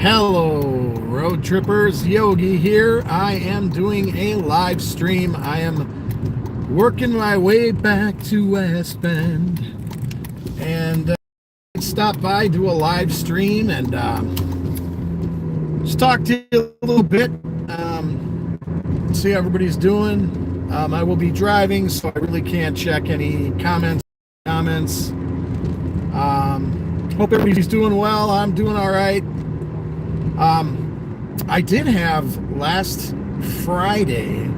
Hello, road trippers. Yogi here. I am doing a live stream. I am working my way back to West Bend and stop by, do a live stream, and just talk to you a little bit. See how everybody's doing. I will be driving, so I really can't check any comments. Hope everybody's doing well. I'm doing all right. I did have last Friday,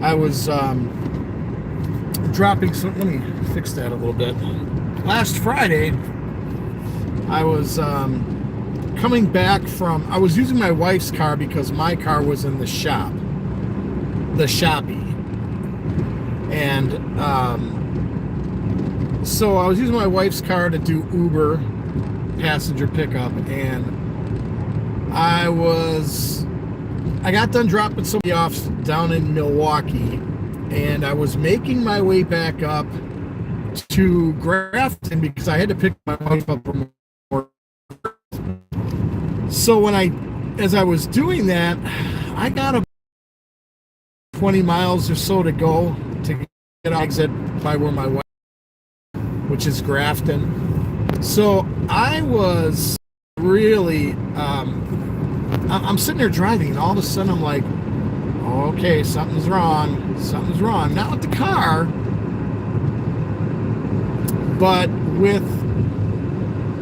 I was dropping some, let me fix that a little bit. Last Friday, I was coming back from, I was using my wife's car because my car was in the shoppy. And so I was using my wife's car to do Uber passenger pickup, and I got done dropping somebody off down in Milwaukee, and I was making my way back up to Grafton because I had to pick my wife up from work. So as I was doing that, I got about 20 miles or so to go to get an exit by where my wife, which is Grafton. So I was really, I'm sitting there driving, and all of a sudden I'm like, okay, something's wrong. Not with the car, but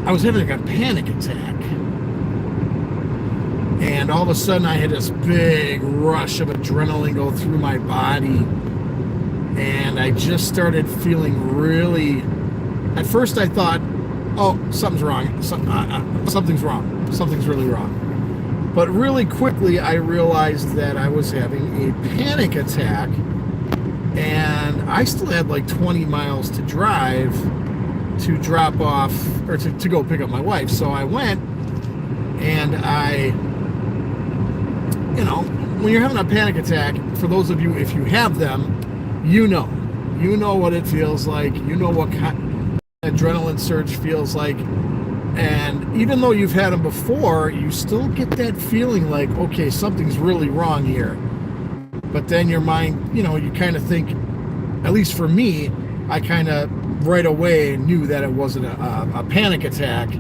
I was having a panic attack. And all of a sudden I had this big rush of adrenaline go through my body. And I just started feeling really, at first I thought, oh, something's wrong. Something's wrong. Something's really wrong. But really quickly, I realized that I was having a panic attack, and I still had like 20 miles to drive to drop off, or to go pick up my wife. So I went, and when you're having a panic attack, for those of you, if you have them, you know what it feels like. You know what kind of adrenaline surge feels like. And even though you've had them before, you still get that feeling like, okay, something's really wrong here. But then your mind, you kind of think, at least for me, I kind of right away knew that it wasn't a panic attack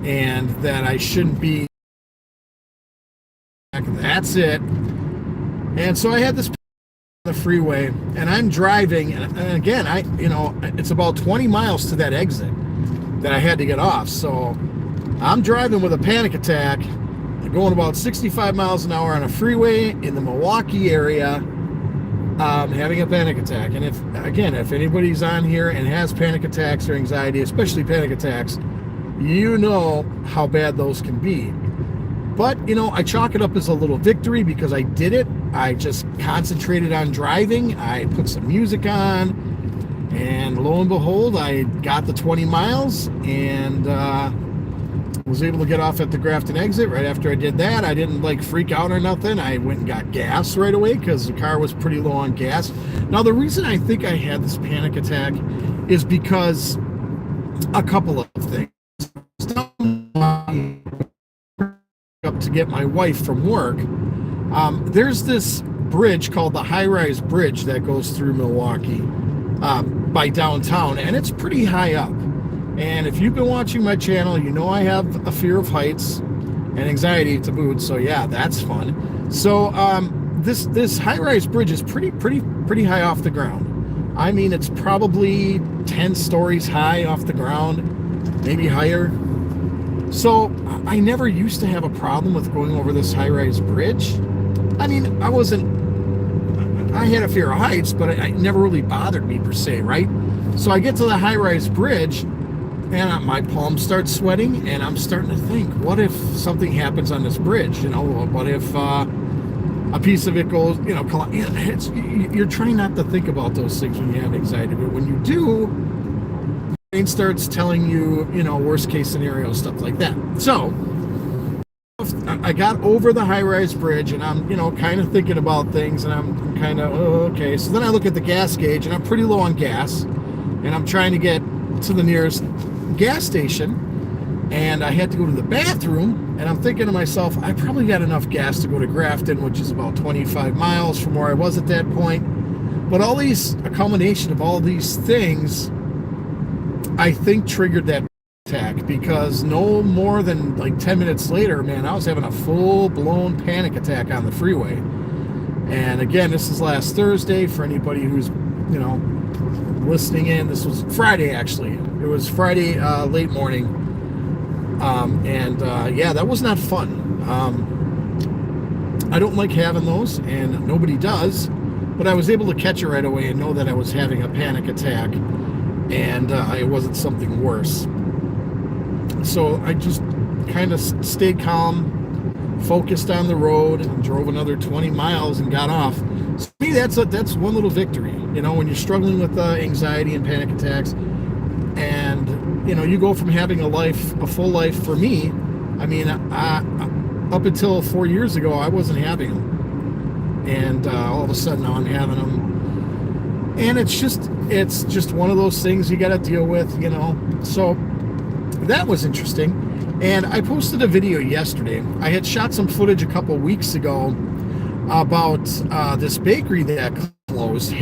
and that I shouldn't be. That's it. And so I had this on the freeway, and I'm driving, and again, it's about 20 miles to that exit that I had to get off. So I'm driving with a panic attack, going about 65 miles an hour on a freeway in the Milwaukee area, having a panic attack. And if anybody's on here and has panic attacks or anxiety, especially panic attacks, you know how bad those can be. But, I chalk it up as a little victory because I did it. I just concentrated on driving. I put some music on. And lo and behold, I got the 20 miles and was able to get off at the Grafton exit. Right after I did that, I didn't freak out or nothing. I went and got gas right away because the car was pretty low on gas. Now, the reason I think I had this panic attack is because a couple of things. Up to get my wife from work. There's this bridge called the High-Rise Bridge that goes through Milwaukee. By downtown, and it's pretty high up. And if you've been watching my channel, you know I have a fear of heights and anxiety to boot. So yeah, that's fun. So this high-rise bridge is pretty high off the ground. I mean, it's probably 10 stories high off the ground, maybe higher. So I never used to have a problem with going over this high-rise bridge. I mean, I had a fear of heights, but it never really bothered me per se, right? So I get to the high-rise bridge, and my palms start sweating, and I'm starting to think, what if something happens on this bridge? What if a piece of it goes, you're trying not to think about those things when you have anxiety, but when you do, your brain starts telling you, worst case scenario, stuff like that. So I got over the high-rise bridge, and I'm, kind of thinking about things, and I'm kind of, okay. So then I look at the gas gauge, and I'm pretty low on gas, and I'm trying to get to the nearest gas station, and I had to go to the bathroom, and I'm thinking to myself, I probably got enough gas to go to Grafton, which is about 25 miles from where I was at that point. But a culmination of all these things, I think triggered that attack, because no more than like 10 minutes later, man, I was having a full-blown panic attack on the freeway. And again, this is last Thursday for anybody who's, listening in. This was Friday, actually. It was Friday late morning. Yeah, that was not fun. I don't like having those, and nobody does, but I was able to catch it right away and know that I was having a panic attack, and it wasn't something worse. So I just kind of stayed calm, focused on the road, and drove another 20 miles and got off. So to me, that's one little victory. When you're struggling with anxiety and panic attacks, and you go from having a full life. For me, I mean, up until 4 years ago, I wasn't having them, and all of a sudden now I'm having them, and it's just one of those things you got to deal with. So that was interesting. And I posted a video yesterday. I had shot some footage a couple weeks ago about this bakery that closed,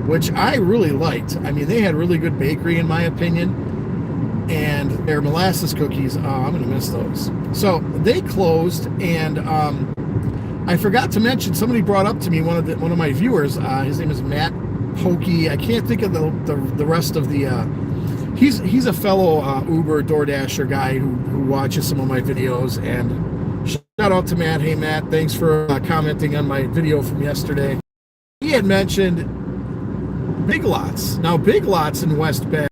which I really liked. I mean, they had really good bakery in my opinion, and their molasses cookies, I'm gonna miss those. So they closed, and I forgot to mention, somebody brought up to me, one of my viewers, his name is Matt Pokey. I can't think of the rest of the he's a fellow Uber DoorDasher guy who watches some of my videos, and shout out to Matt. Hey Matt, thanks for commenting on my video from yesterday. He had mentioned Big Lots. Now, Big Lots in West Bend,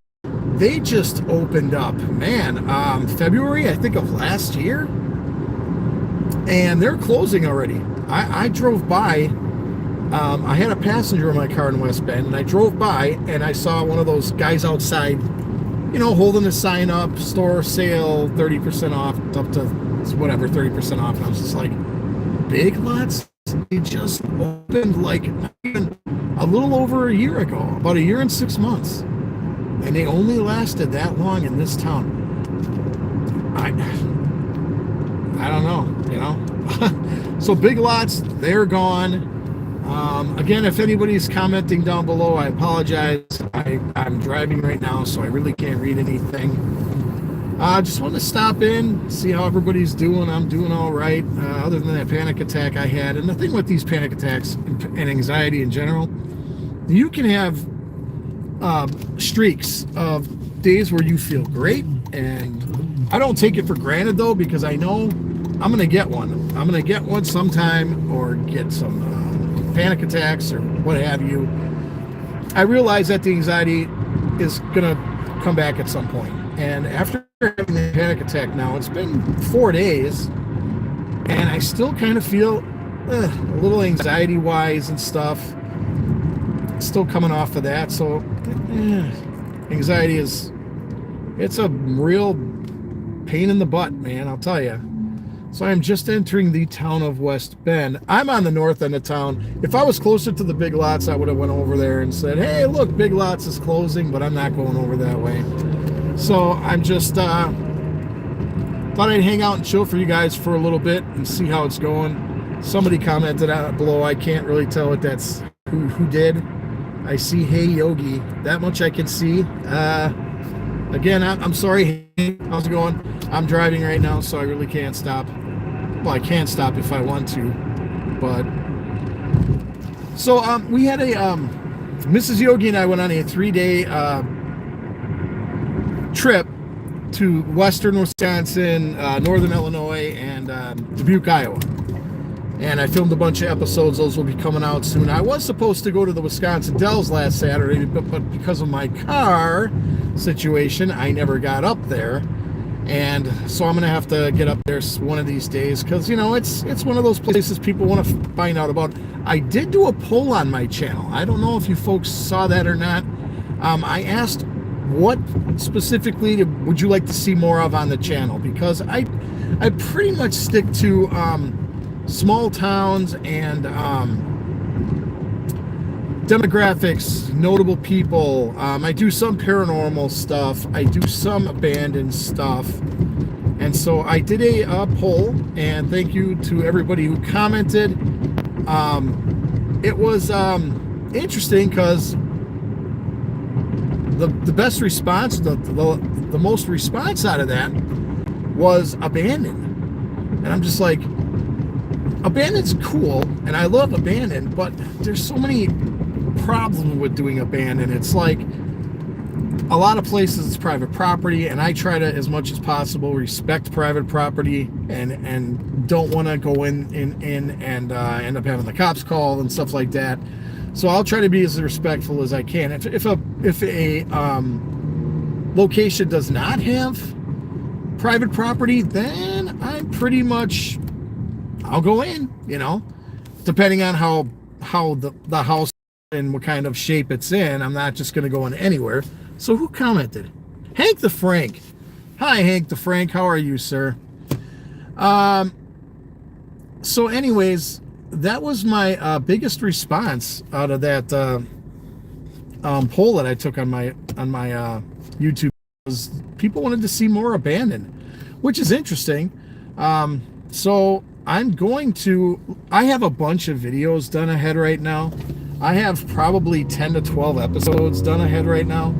they just opened up, man, February, I think, of last year, and they're closing already. I drove by. I had a passenger in my car in West Bend, and I drove by, and I saw one of those guys outside, holding a sign up, store sale, 30% off, up to whatever, 30% off, and I was just like, Big Lots? They just opened like even a little over a year ago, about a year and 6 months, and they only lasted that long in this town. I don't know, So Big Lots, they're gone. Again, if anybody's commenting down below, I apologize. I'm driving right now, so I really can't read anything. I just want to stop in, see how everybody's doing. I'm doing all right, other than that panic attack I had. And the thing with these panic attacks and anxiety in general, you can have streaks of days where you feel great, and I don't take it for granted, though, because I know I'm going to get one. I'm going to get one sometime, or get some panic attacks or what have you. I realize that the anxiety is going to come back at some point. And after having the panic attack now, it's been 4 days, and I still kind of feel a little anxiety-wise and stuff. Still coming off of that, so anxiety it's a real pain in the butt, man, I'll tell you. So I'm just entering the town of West Bend. I'm on the north end of town. If I was closer to the Big Lots, I would have went over there and said, hey, look, Big Lots is closing, but I'm not going over that way. So I'm just thought I'd hang out and chill for you guys for a little bit and see how it's going. Somebody commented out below. I can't really tell what that's who did. I see Hey Yogi. That much I can see. Again, I'm sorry. Hey, how's it going? I'm driving right now, so I really can't stop. Well, I can stop if I want to, but so we had a Mrs. Yogi and I went on a 3-day trip to western Wisconsin, northern Illinois, and Dubuque, Iowa. And I filmed a bunch of episodes. Those will be coming out soon. I was supposed to go to the Wisconsin Dells last Saturday, but because of my car situation, I never got up there. And so I'm going to have to get up there one of these days, because, it's one of those places people want to find out about. I did do a poll on my channel. I don't know if you folks saw that or not. I asked, what specifically would you like to see more of on the channel? Because I pretty much stick to small towns and demographics, notable people. I do some paranormal stuff. I do some abandoned stuff. And so I did a poll, and thank you to everybody who commented. It was interesting because the best response, the most response out of that was abandoned. And I'm just like, abandoned's cool, and I love abandoned, but there's so many problems with doing abandoned. It's like a lot of places it's private property, and I try to, as much as possible, respect private property and don't want to go in and end up having the cops called and stuff like that. So I'll try to be as respectful as I can. If a location does not have private property, then I'm pretty much, I'll go in, depending on how the house and what kind of shape it's in. I'm not just going to go in anywhere. So who commented? Hank the Frank. Hi, Hank the Frank. How are you, sir? So anyways, that was my biggest response out of that poll that I took on my YouTube. Was people wanted to see more abandoned, which is interesting. So I have a bunch of videos done ahead right now. I have probably 10 to 12 episodes done ahead right now.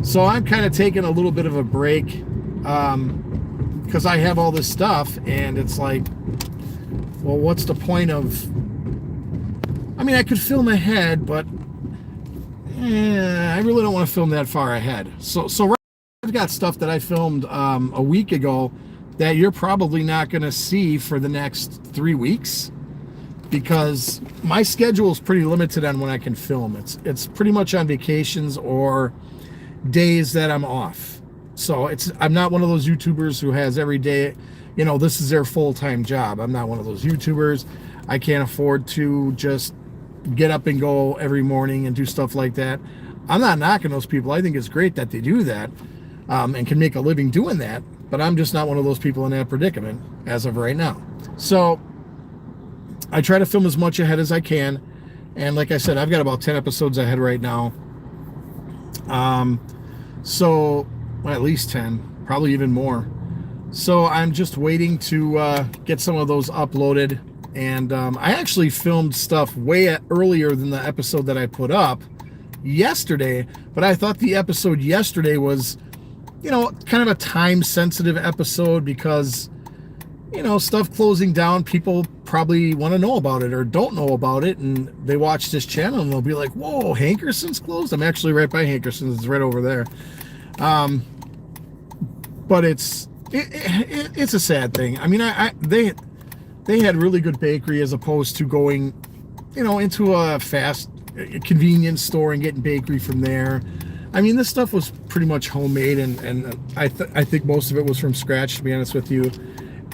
So I'm kind of taking a little bit of a break because I have all this stuff, and it's like, well, what's the point of, I could film ahead, but I really don't want to film that far ahead. So right now I've got stuff that I filmed a week ago that you're probably not going to see for the next 3 weeks, because my schedule is pretty limited on when I can film. It's pretty much on vacations or days that I'm off. So I'm not one of those YouTubers who has every day, this is their full-time job. I'm not one of those YouTubers. I can't afford to just get up and go every morning and do stuff like that. I'm not knocking those people. I think it's great that they do that and can make a living doing that, but I'm just not one of those people in that predicament as of right now. So I try to film as much ahead as I can, and like I said, I've got about 10 episodes ahead right now. So well, at least 10, probably even more. So I'm just waiting to get some of those uploaded. And I actually filmed stuff way earlier than the episode that I put up yesterday, but I thought the episode yesterday was, kind of a time-sensitive episode because, stuff closing down, people probably want to know about it or don't know about it, and they watch this channel and they'll be like, whoa, Hankerson's closed? I'm actually right by Hankerson's. It's right over there. But it's a sad thing. They had really good bakery as opposed to going, into a fast convenience store and getting bakery from there. This stuff was pretty much homemade, and I think most of it was from scratch, to be honest with you.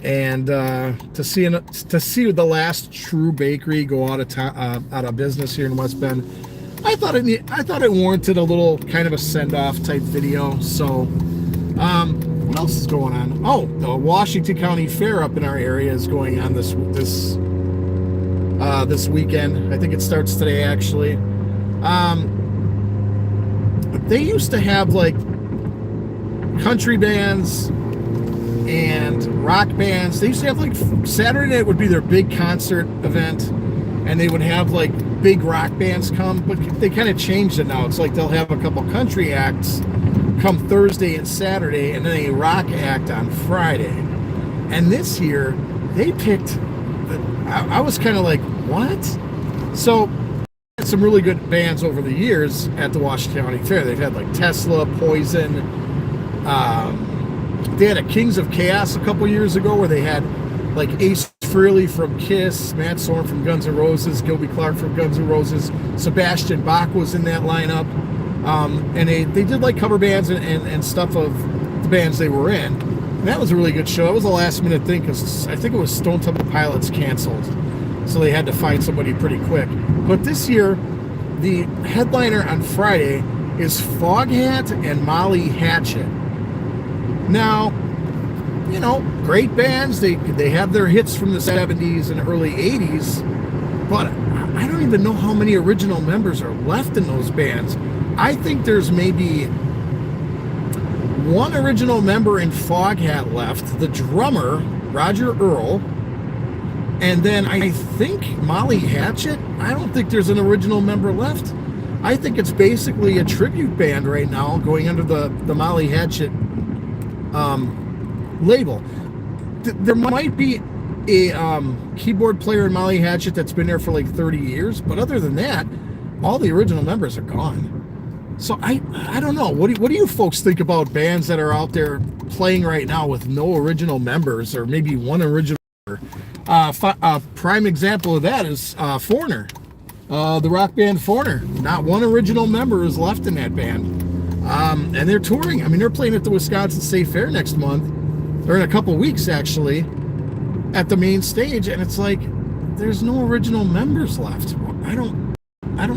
And to see the last true bakery go out of business here in West Bend, I thought it warranted a little kind of a send-off type video. So what else is going on? Oh, the Washington County Fair up in our area is going on this weekend. I think it starts today, actually. They used to have like country bands and rock bands. They used to have like Saturday night would be their big concert event, and they would have like big rock bands come, but they kind of changed it now. It's like they'll have a couple country acts come Thursday and Saturday, and then a rock act on Friday. And this year they picked, I was kind of like, what? So had some really good bands over the years at the Washington County Fair. They've had like Tesla, Poison. They had a Kings of Chaos a couple years ago where they had like Ace Frehley from Kiss, Matt Sorum from Guns N' Roses, Gilby Clarke from Guns N' Roses, Sebastian Bach was in that lineup. And they did like cover bands and stuff of the bands they were in. And that was a really good show. It was a last minute thing because I think it was Stone Temple Pilots canceled. So they had to find somebody pretty quick. But this year, the headliner on Friday is Foghat and Molly Hatchet. Now, great bands. They have their hits from the 70s and early 80s. But I don't even know how many original members are left in those bands. I think there's maybe one original member in Foghat left, the drummer, Roger Earl, and then I think Molly Hatchet. I don't think there's an original member left. I think it's basically a tribute band right now going under the Molly Hatchet label. There might be a keyboard player in Molly Hatchet that's been there for like 30 years, but other than that, all the original members are gone. So I don't know. What do you folks think about bands that are out there playing right now with no original members, or maybe one original member? Prime example of that is Foreigner, the rock band Foreigner. Not one original member is left in that band, and they're touring. I mean, they're playing at the Wisconsin State Fair next month, or in a couple weeks actually, at the main stage, and it's like there's no original members left. I don't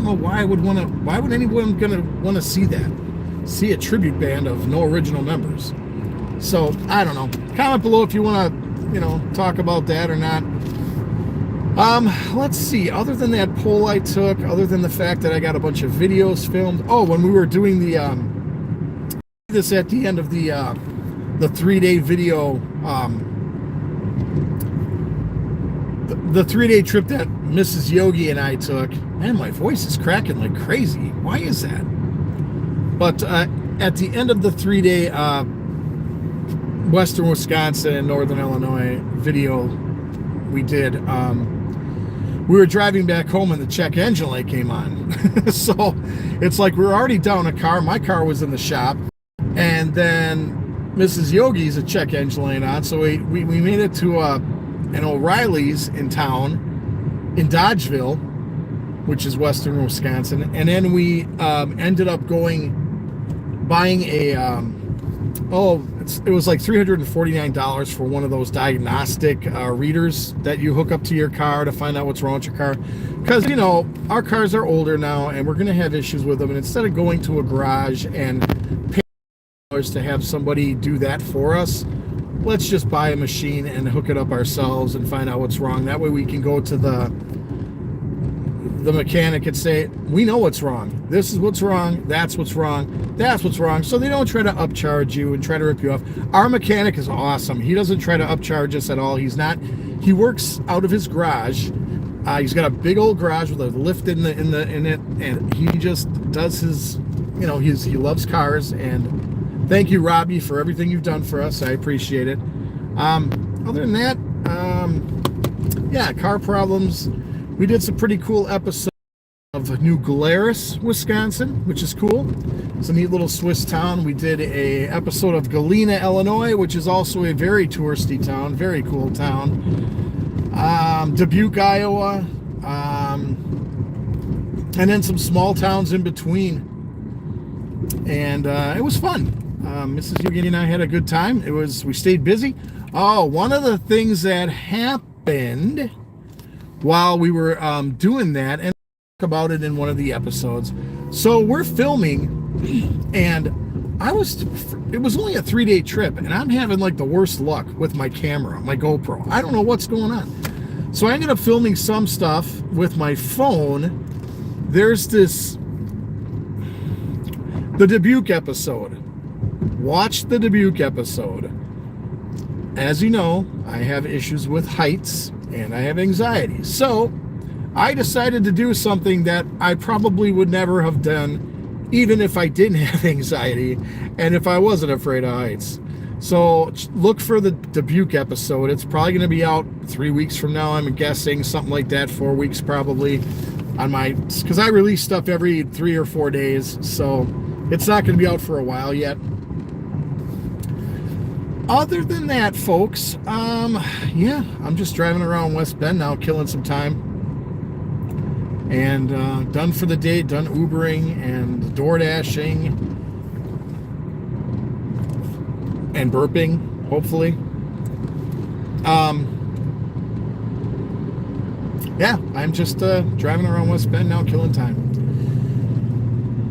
know why why would anyone gonna want to see that? See a tribute band of no original members. So I don't know. Comment below if you want to, talk about that or not. Let's see. Other than that poll I took, other than the fact that I got a bunch of videos filmed. Oh, when we were doing this at the end of the 3-day video, the 3-day trip that Mrs. Yogi and I took. Man, my voice is cracking like crazy. Why is that? But at the end of the 3-day Western Wisconsin and Northern Illinois video we did, we were driving back home and the check engine light came on. So it's like we were already down a car. My car was in the shop. And then Mrs. Yogi's a check engine light on. So we made it to an O'Reilly's in town in Dodgeville, which is Western Wisconsin. And then we ended up buying a it was like $349 for one of those diagnostic readers that you hook up to your car to find out what's wrong with your car, because our cars are older now and we're going to have issues with them, and instead of going to a garage and paying dollars to have somebody do that for us, let's just buy a machine and hook it up ourselves and find out what's wrong. That way we can go to the mechanic and say, we know what's wrong. This is what's wrong. That's what's wrong. That's what's wrong. So they don't try to upcharge you and try to rip you off. Our mechanic is awesome. He doesn't try to upcharge us at all. He works out of his garage. He's got a big old garage with a lift in it, and he just does his, he loves cars. And thank you, Robbie, for everything you've done for us. I appreciate it. Other than that, car problems. We did some pretty cool episodes of New Glarus, Wisconsin, which is cool. It's a neat little Swiss town. We did a episode of Galena, Illinois, which is also a very touristy town, very cool town. Dubuque, Iowa, and then some small towns in between. And it was fun. Mrs. Yogi and I had a good time. We stayed busy. Oh, one of the things that happened while we were doing that, and I'll talk about it in one of the episodes. So we're filming, and it was only a 3-day trip, and I'm having like the worst luck with my camera, my GoPro. I don't know what's going on. So I ended up filming some stuff with my phone. There's the Dubuque episode. Watch the Dubuque episode. As you know, I have issues with heights and I have anxiety. So I decided to do something that I probably would never have done even if I didn't have anxiety and if I wasn't afraid of heights. So look for the Dubuque episode. It's probably going to be out 3 weeks from now, I'm guessing, something like that, 4 weeks probably, because I release stuff every 3 or 4 days, so it's not going to be out for a while yet. Other than that, folks, I'm just driving around West Bend now, killing some time. And done for the day, done Ubering and door dashing and burping, hopefully. I'm just driving around West Bend now, killing time.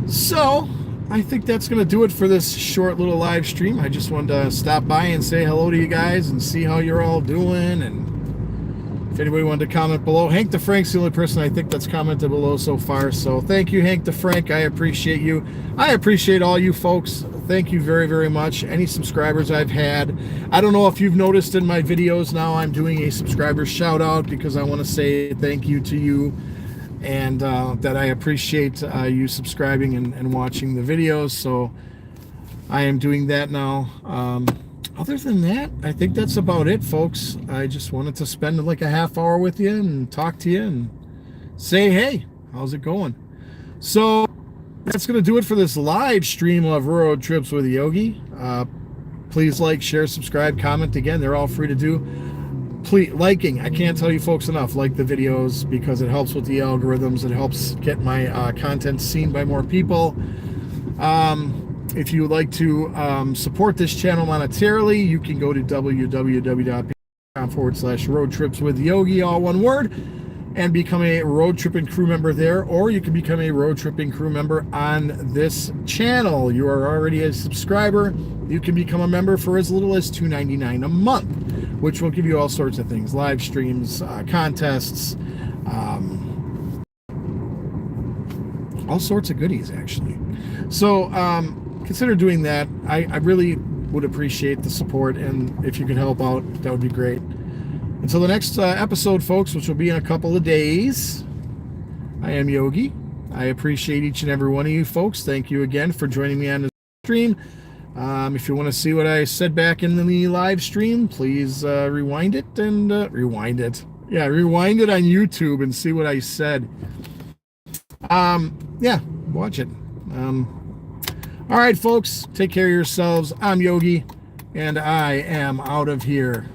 So I think that's going to do it for this short little live stream. I just wanted to stop by and say hello to you guys and see how you're all doing and If anybody wanted to comment below, Hank the Frank's the only person I think that's commented below so far. So thank you, Hank the Frank. I appreciate you. I appreciate all you folks. Thank you very, very much. Any subscribers I've had. I don't know if you've noticed in my videos now I'm doing a subscriber shout out because I want to say thank you to you, and that I appreciate you subscribing and watching the videos. So I am doing that now. Other than that, I think that's about it, folks. I just wanted to spend like a half hour with you and talk to you and say, hey, how's it going? So that's going to do it for this live stream of Road Trips with Yogi. Please like, share, subscribe, comment. Again, they're all free to do. Please, liking, I can't tell you folks enough, like the videos because it helps with the algorithms. It helps get my content seen by more people. If you would like to support this channel monetarily, you can go to www.patreon.com/roadtripswithyogi, all one word, and become a road tripping crew member there, or you can become a road tripping crew member on this channel. You are already a subscriber. You can become a member for as little as $2.99 a month, which will give you all sorts of things, live streams, contests, all sorts of goodies, actually. So consider doing that. I really would appreciate the support, and if you could help out, that would be great. Until the next episode, folks, which will be in a couple of days, I am Yogi. I appreciate each and every one of you folks. Thank you again for joining me on this stream. If you want to see what I said back in the live stream, please rewind it and rewind it. Yeah, rewind it on YouTube and see what I said. Yeah, watch it. All right, folks, take care of yourselves. I'm Yogi, and I am out of here.